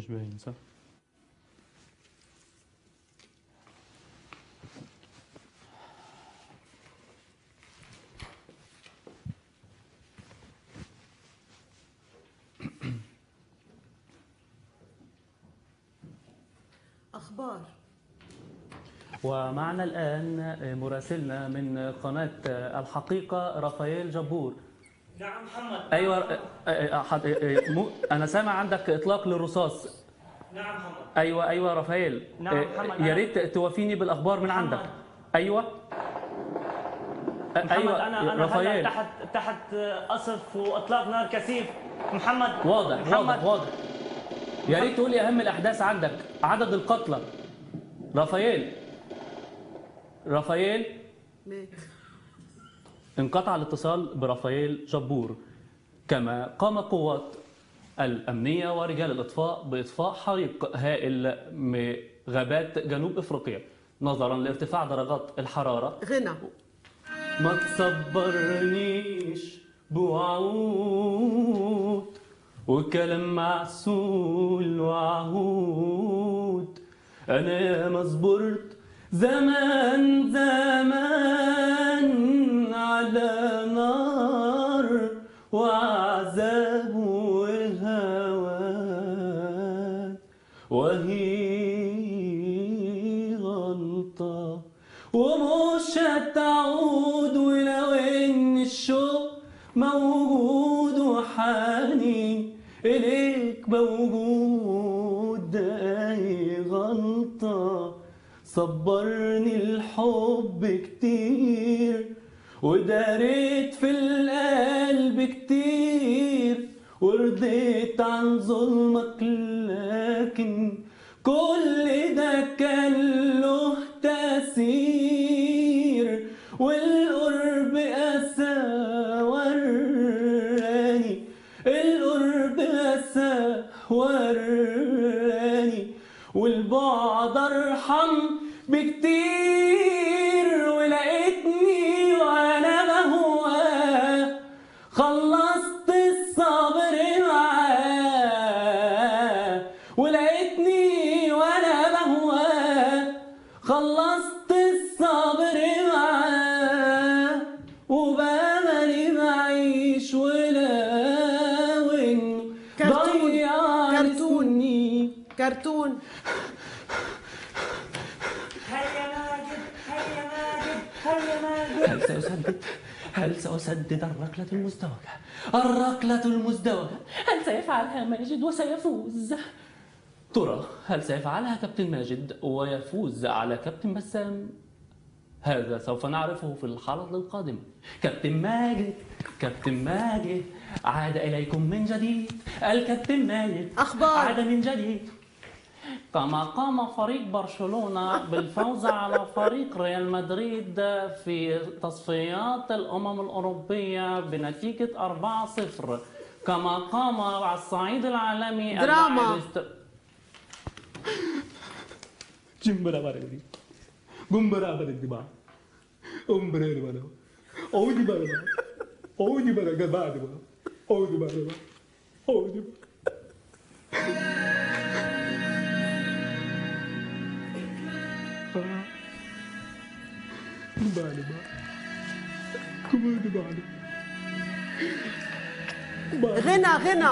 مش باين صح؟ أخبار. ومعنا الآن مراسلنا من قناة الحقيقة رافائيل جبور. نعم محمد. أيوة. أنا سامع عندك إطلاق للرصاص. نعم محمد. أيوة رافائيل. نعم محمد. يا ريت توافيني بالأخبار من عندك. أيوة. محمد أيوة أنا رافائيل. تحت قصف وإطلاق نار كثيف محمد. واضح. يا ريت تقول لي أهم الأحداث عندك، عدد القتلى. رافائيل مات. انقطع الاتصال برافائيل جبور. كما قام قوات الأمنية ورجال الإطفاء بإطفاء حريق هائل من غابات جنوب إفريقيا نظرا لارتفاع درجات الحرارة. غنى. ما تصبرنيش بوعود وكلام معسول وعهود، أنا ما صبرت زمان على نار وعذاب وهوان، وهي غلطة ومش هتعود، ولو ان الشوق موجود وحنين اليك موجود، اي غلطة صبرني الحب كتير وداريت في القلب كتير، ورضيت عن ظلمك لكن كل ده كان له تأثير، والقرب قسى وراني، القرب قسى وراني، والبعد أرحم بكتير، ولقيتني وأنا بهواه خلصت الصبر معاه، ولقيتني وأنا بهواه خلصت الصبر معاه، وبأملي بعيش ولو إنه ضيع سني. كرتون. هيا ماجد هيا ماجد هيا ماجد. هل سأسدد الركلة المزدوجة؟ هل سيفعلها ماجد وسيفوز؟ ترى هل سيفعلها كابتن ماجد ويفوز على كابتن بسام؟ هذا سوف نعرفه في الحلقة القادمة. كابتن ماجد عاد إليكم من جديد. الكابتن ماجد أخبار. عاد من جديد. كما قام فريق برشلونة بالفوز على فريق ريال مدريد في تصفيات الأمم الأوروبية بنتيجة 4-0، كما قام على الصعيد العالمي دراما. جمبرا بارد جمبرا بارد با أمبرا بارد أودي بارد أودي بارد بعد با أودي بارد أودي غنى.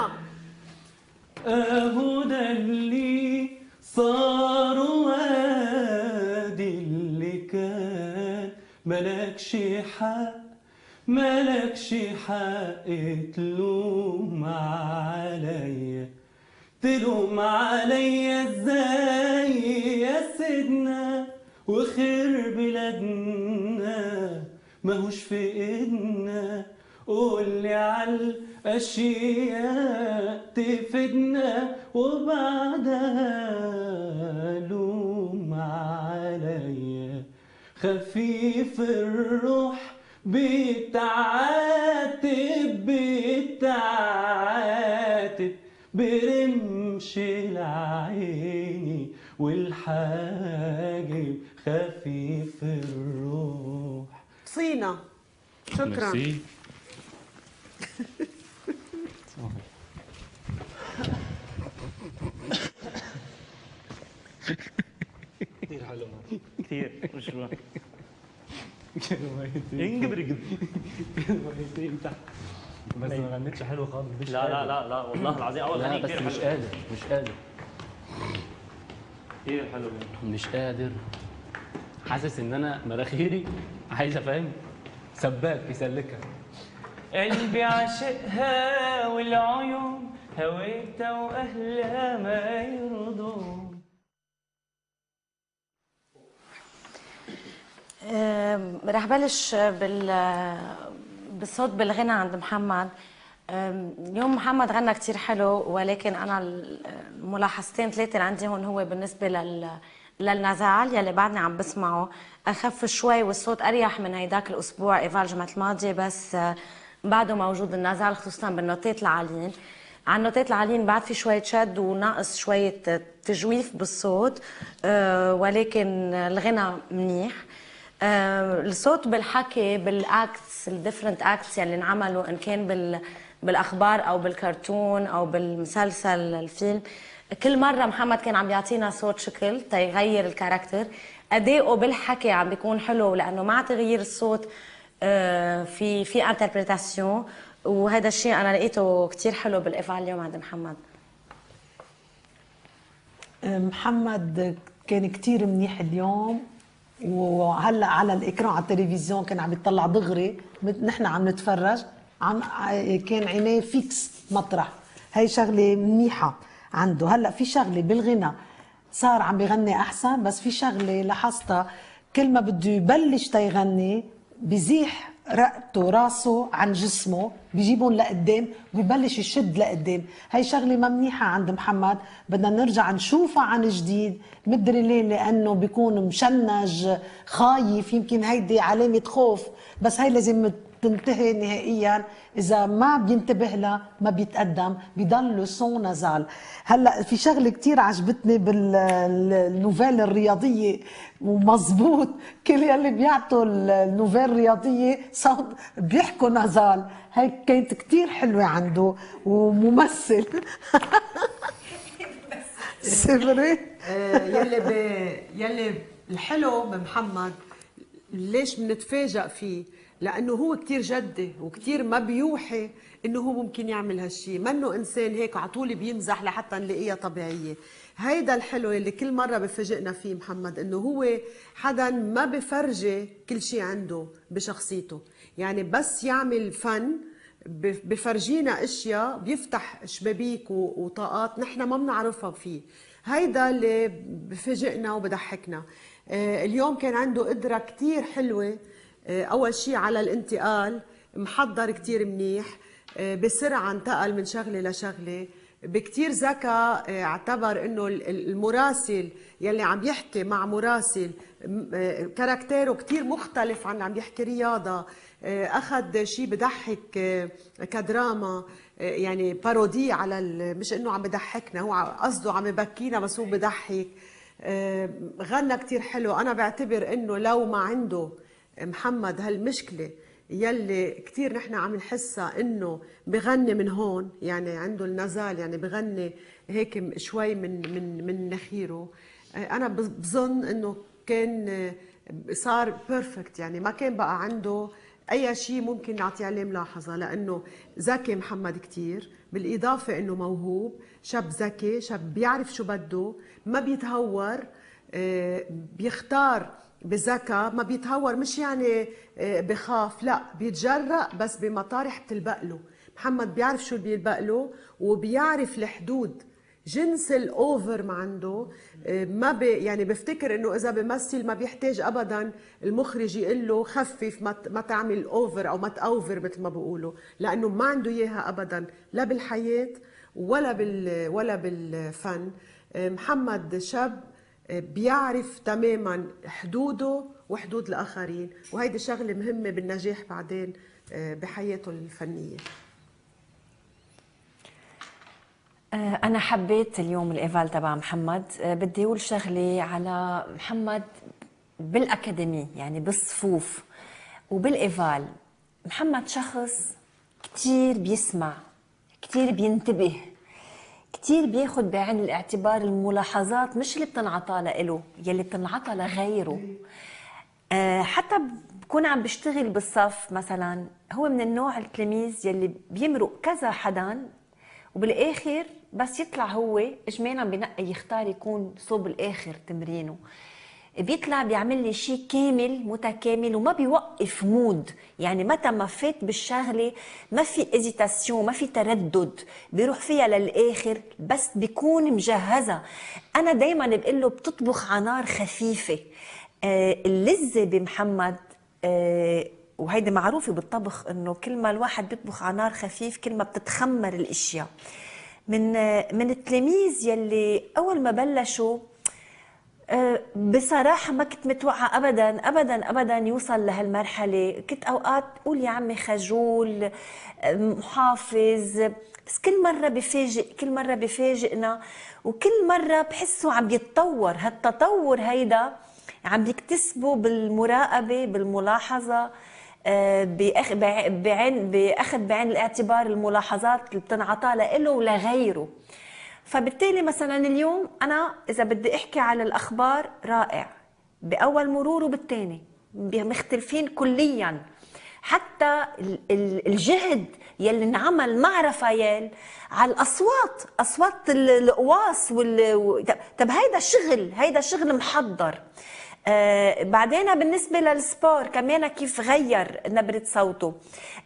أهو ده اللي صار وادي اللي كان ملكش حق تلوم عليا ازاي يا سيدنا، وخير بلادنا ماهوش في ايدنا، قولي على الاشياء تفيدنا وبعدها لوم عليا، خفيف الروح بتعاتب برمش العيني والحاجب خفيف الروح. صينة. شكرا. ميرسي. حلو كثير مش كلمتين انقبرق. كلمتين تحت بس ما غنيتش حلو خالص. مش لا لا لا لا والله العظيم اول لا غنية بس كثير مش حلو. قادر، مش قادر، كثير حلو. مش قادر. حاسس ان انا مناخيري عايزه فاهم سباك يسلكها. قلبي عاشقها والعيون هويتها واهلها ما يرضون. رح بلش بالصوت بالغنى عند محمد. اليوم محمد غنى كتير حلو، ولكن انا الملاحظتين ثلاثه اللي عندي هون هو بالنسبه للنزال يلي بعدني عم بسمعه اخف شوي والصوت اريح من هيداك الاسبوع ايفال الجمعه الماضيه، بس بعده موجود النزال خصوصا بالنوتات العاليين. على النوتات العاليين بعد في شويه شد وناقص شويه تجويف بالصوت، ولكن الغنى منيح. الصوت بالحكي بالاكتس الديفرنت اكتس يلي انعملوا ان كان بالاخبار او بالكرتون او بالمسلسل الفيلم، كل مره محمد كان عم يعطينا صوت شكل تيغير الكاركتر. اداؤه بالحكي عم بيكون حلو لانه مع تغيير الصوت في انتربريتاسيون، وهذا الشيء انا لقيته كثير حلو بالافعال اليوم عند محمد. محمد كان كتير منيح اليوم، وهلا على الاكران على التلفزيون كان عم يطلع دغري، نحن عم نتفرج، كان عينيه فيكس مطرح. هي شغله منيحه عنده. هلا في شغله بالغنى صار عم بيغني احسن، بس في شغله لاحظتها، كل ما بده يبلش تيغني بزيح رقبته راسه عن جسمه، بيجيبهم لقدام وبيبلش يشد لقدام. هي شغله ما منيحه عند محمد، بدنا نرجع نشوفها عن جديد. مدري ليه، لانه بيكون مشنج خايف، يمكن هيدي علامه خوف، بس هي لازم تنتهي نهائيا. اذا ما بينتبه لها ما بيتقدم، بيضل سون نزال. هلا في شغله كتير عجبتني بالنوفيل الرياضيه، ومزبوط كل يلي بيعطوا النوفيل الرياضيه صوت بيحكوا نزال. هي كانت كتير حلوه عنده وممثل. سيفري يلي الحلو بمحمد ليش بنتفاجئ فيه؟ لانه هو كتير جدي وكتير ما بيوحي انه هو ممكن يعمل هالشيء، منه انسان هيك على طول بيمزح لحتى نلاقيها طبيعيه. هيدا الحلو اللي كل مره بفاجئنا فيه محمد، انه هو حدا ما بفرجي كل شيء عنده بشخصيته، يعني بس يعمل فن بفرجينا اشياء، بيفتح شبابيك وطاقات نحن ما بنعرفها فيه. هيدا اللي بفاجئنا وبضحكنا. اليوم كان عنده قدرة كتير حلوة. أول شيء على الانتقال، محضر كتير منيح، بسرعة انتقل من شغلة لشغلة، بكتير ذكاء. اعتبر انه المراسل يلي عم يحكي مع مراسل كاركتيره كتير مختلف عن عم يحكي رياضة. اخذ شيء بضحك كدراما، يعني بارودي على مش انه عم بضحكنا، هو قصده عم يبكينا بس هو بضحك. غنى كتير حلو. انا بعتبر انه لو ما عنده محمد هالمشكله يلي كتير نحن عم نحسها، انه بغني من هون، يعني عنده النزال، يعني بغني هيك شوي من نخيره، انا بظن انه كان صار بيرفكت، يعني ما كان بقى عنده اي شيء ممكن نعطي عليه ملاحظه، لانه ذكي محمد كتير، بالاضافه انه موهوب، شاب ذكي، شاب بيعرف شو بده، ما بيتهور، بيختار بذكاء، ما بيتهور، مش يعني بخاف، لا بيتجرأ بس بمطارح بتلبق له. محمد بيعرف شو اللي بيلبق له، وبيعرف الحدود. جنس الاوفر ما عنده، ما يعني بفتكر انه اذا بمثل ما بيحتاج ابدا المخرج يقول له خفف، ما تعمل اوفر او ما تاوفر مثل ما بيقولوا، لانه ما عنده اياها ابدا، لا بالحياه ولا بالفن. محمد شاب بيعرف تماما حدوده وحدود الاخرين، وهيدي شغله مهمه بالنجاح بعدين بحياته الفنيه. أنا حبيت اليوم الإيفال تبع محمد. بدي أقول شغلة على محمد بالأكاديمي، يعني بالصفوف وبالإيفال. محمد شخص كتير بيسمع، كتير بينتبه، كتير بياخد بعين الاعتبار الملاحظات مش اللي بتنعطى له، يلي بتنعطى لغيره. حتى بكون عم بشتغل بالصف مثلا، هو من النوع التلميذ يلي بيمرق كذا حدا وبالاخر بس يطلع هو اجمالا بنقي يختار يكون صوب الاخر تمرينه، بيطلع بيعمل لي شيء كامل متكامل وما بيوقف مود. يعني متى ما فات بالشغله ما في ازيتاسيون، ما في تردد، بيروح فيها للاخر بس بيكون مجهزه. انا دايما بقول له بتطبخ على نار خفيفه. اللذه بمحمد، وهيدي معروفه بالطبخ، انه كل ما الواحد بيطبخ على نار خفيف كل ما بتتخمر الاشياء. من التلاميذ يلي اول ما بلشوا بصراحة ما كنت متوقعة أبداً أبداً أبداً يوصل لهالمرحلة. كنت أوقات أقول يا عمي خجول محافظ، بس كل مرة بفاجئ، كل مرة بفاجئنا، وكل مرة بحسه عم يتطور. هالتطور هيدا عم يكتسبه بالمراقبة، بالملاحظة، بأخذ بعين الاعتبار الملاحظات اللي بتنعطى له ولغيره. فبالتالي مثلا اليوم أنا إذا بدي أحكي على الأخبار رائع بأول مرور وبالتاني، مختلفين كليا. حتى الجهد يلي انعمل مع رافائيل على الأصوات، أصوات القواص طب هيدا شغل محضر. بعدين بالنسبة للسبور كمان كيف غير نبرة صوته.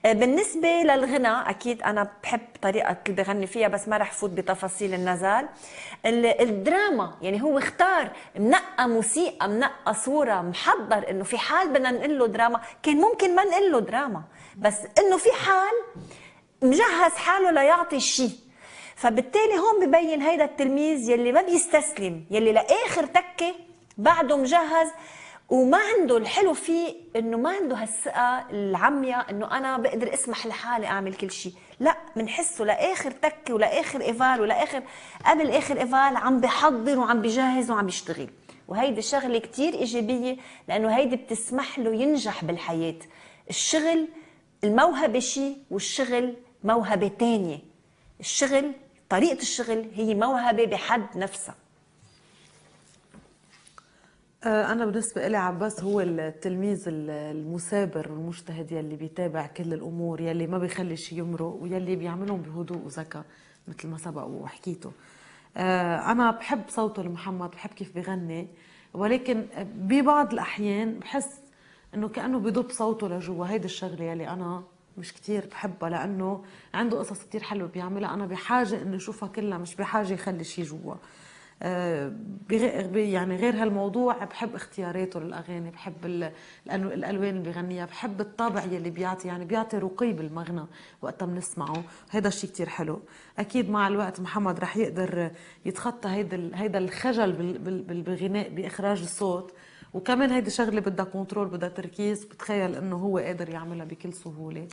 بالنسبة للغنى أكيد أنا بحب طريقة اللي بغني فيها بس ما رح فوت بتفاصيل النزال. الدراما يعني هو اختار، منقى موسيقى، منقى صورة، محضر إنه في حال بدنا نقول له دراما كان ممكن ما نقول له دراما، بس إنه في حال مجهز حاله ليعطي شيء. فبالتالي هون ببين هيدا التلميذ يلي ما بيستسلم، يلي لآخر تكة بعده مجهز، وما عنده الحلو فيه انه ما عنده هالثقه العمياء انه انا بقدر اسمح لحالي اعمل كل شيء. لا، بنحسه لاخر تكه ولاخر ايفال ولاخر قبل اخر ايفال عم بحضر وعم بجهز وعم بيشتغل. وهيدي شغله كتير ايجابيه لانه هيدي بتسمح له ينجح بالحياه. الشغل الموهبه شيء والشغل موهبه تانية. الشغل، طريقه الشغل هي موهبه بحد نفسها. أنا بالنسبة إلي عباس هو التلميذ المثابر والمجتهد يلي بيتابع كل الأمور، يلي ما بيخلي شيء يمرق، ويلي بيعملهم بهدوء وذكاء مثل ما سبق وحكيته. أنا بحب صوته لمحمد، بحب كيف بيغني، ولكن ببعض الأحيان بحس إنه كأنه بيضب صوته لجوا. هيدي الشغلة يلي أنا مش كتير بحبها، لأنه عنده قصص كتير حلوة بيعملها، أنا بحاجة إني أشوفها كلها، مش بحاجة يخلي شيء جوا. يعني غير هالموضوع بحب اختياراته للاغاني، بحب الالوان اللي بيغنيها، بحب الطابع يلي بيعطي، يعني بيعطي رقي بالمغنى وقتها بنسمعه. هذا الشيء كتير حلو. اكيد مع الوقت محمد رح يقدر يتخطى هيدا الخجل بالغناء باخراج الصوت، وكمان هيدي شغله بدها كنترول، بدها تركيز، بتخيل انه هو قادر يعملها بكل سهوله.